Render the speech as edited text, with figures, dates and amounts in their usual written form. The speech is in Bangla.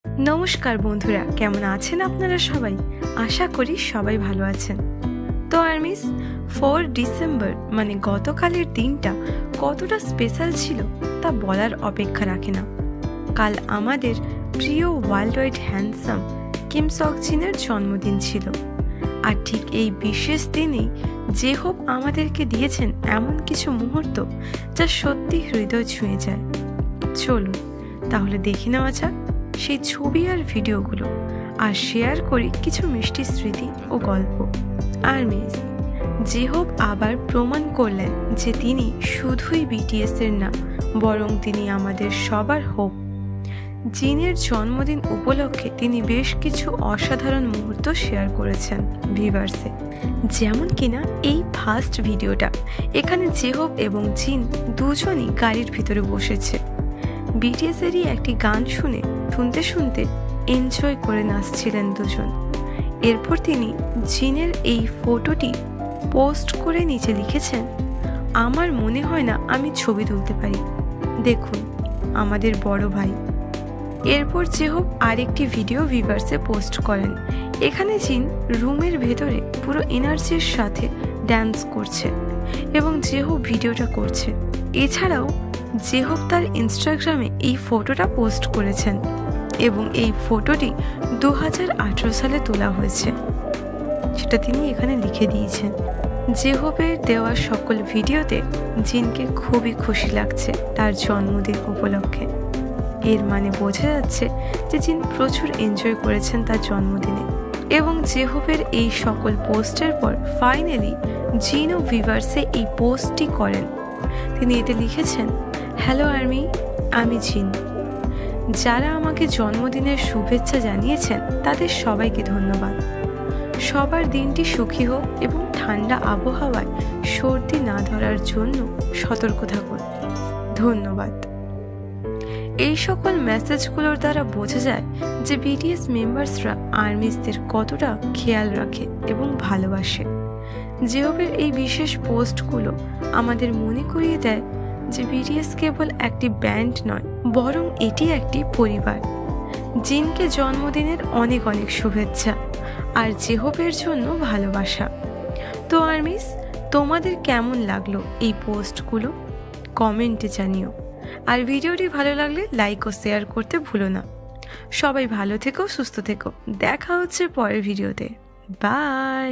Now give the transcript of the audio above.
নমস্কার বন্ধুরা, কেমন আছেন আপনারা সবাই? আশা করি সবাই ভালো আছেন। তো আর্মিস 4 ডিসেম্বর মানে গতকালের দিনটা কতটা স্পেশাল ছিল তা বলার অপেক্ষা রাখে না। কাল আমাদের প্রিয় ওয়ার্ল্ড ওয়াইড হ্যান্ডসাম কিম সক জিনের জন্মদিন ছিল। আর ঠিক এই বিশেষ দিনেই জেহোপ আমাদেরকে দিয়েছেন এমন কিছু মুহূর্ত যা সত্যি হৃদয় ছুঁয়ে যায়। চলুন তাহলে দেখে নেওয়া যাক সেই ছবি আর ভিডিওগুলো, আর শেয়ার করি কিছু মিষ্টি স্মৃতি ও গল্প। আর মিস জেহোপ আবার প্রমাণ করলেন যে তিনি শুধুই বিটিএস এর না, বরং তিনি আমাদের সবার হোপ। জিনের জন্মদিন উপলক্ষে তিনি বেশ কিছু অসাধারণ মুহূর্ত শেয়ার করেছেন ভিভার্সে, যেমন কিনা এই ফার্স্ট ভিডিওটা। এখানে জেহোপ এবং জিন দুজনই গাড়ির ভিতরে বসেছে। বিটিএস এরই একটি গান শুনতে শুনতে এনজয় করে নাচছিলেন দুজন। এরপর তিনি জিনের এই ফটোটি পোস্ট করে নিচে লিখেছেন, আমার মনে হয় না আমি ছবি তুলতে পারি, দেখুন আমাদের বড় ভাই। এরপর জেহোপ আরেকটি ভিডিও ভিভার্সে পোস্ট করেন। এখানে জিন রুমের ভেতরে পুরো এনার্জির সাথে ড্যান্স করছে এবং জেহোপ ভিডিওটা করছে। এছাড়াও জেহোপ তার ইনস্টাগ্রামে এই ফটোটা পোস্ট করেছেন এবং এই ফটোটি 2018 সালে তোলা হয়েছে, সেটা তিনি এখানে লিখে দিয়েছেন। জেহোপের দেওয়া সকল ভিডিওতে জিনকে খুবই খুশি লাগছে তার জন্মদিন উপলক্ষে। এর মানে বোঝা যাচ্ছে যে জিন প্রচুর এনজয় করেছেন তার জন্মদিনে। এবং জেহোপের এই সকল পোস্টের পর ফাইনালি জিন ও ভিভার্সে এই পোস্টটি করেন। তিনি এতে লিখেছেন, হ্যালো আর্মি, আমি জিন। যারা আমাকে জন্মদিনের শুভেচ্ছা জানিয়েছেন তাদের সবাইকে ধন্যবাদ। সবার দিনটি সুখী হোক এবং ঠান্ডা আবহাওয়ায় সর্দি না ধরার জন্য সতর্ক থাকুন। ধন্যবাদ। এই সকল মেসেজগুলোর দ্বারা বোঝা যায় যে বিটিএস মেম্বার্সরা আর্মিসদের কতটা খেয়াল রাখে এবং ভালোবাসে। জেহোপের এই বিশেষ পোস্টগুলো আমাদের মনে করিয়ে দেয় যে বিটিএস কেবল একটি ব্যান্ড নয়, বরং এটি একটি পরিবার। জিনকে জন্মদিনের অনেক অনেক শুভেচ্ছা আর জেহোপের জন্য ভালোবাসা। তো আর্মিস, তোমাদের কেমন লাগলো এই পোস্টগুলো কমেন্টে জানিও। আর ভিডিওটি ভালো লাগলে লাইক ও শেয়ার করতে ভুলো না। সবাই ভালো থেকো, সুস্থ থেকো। দেখা হচ্ছে পরের ভিডিওতে। বাই।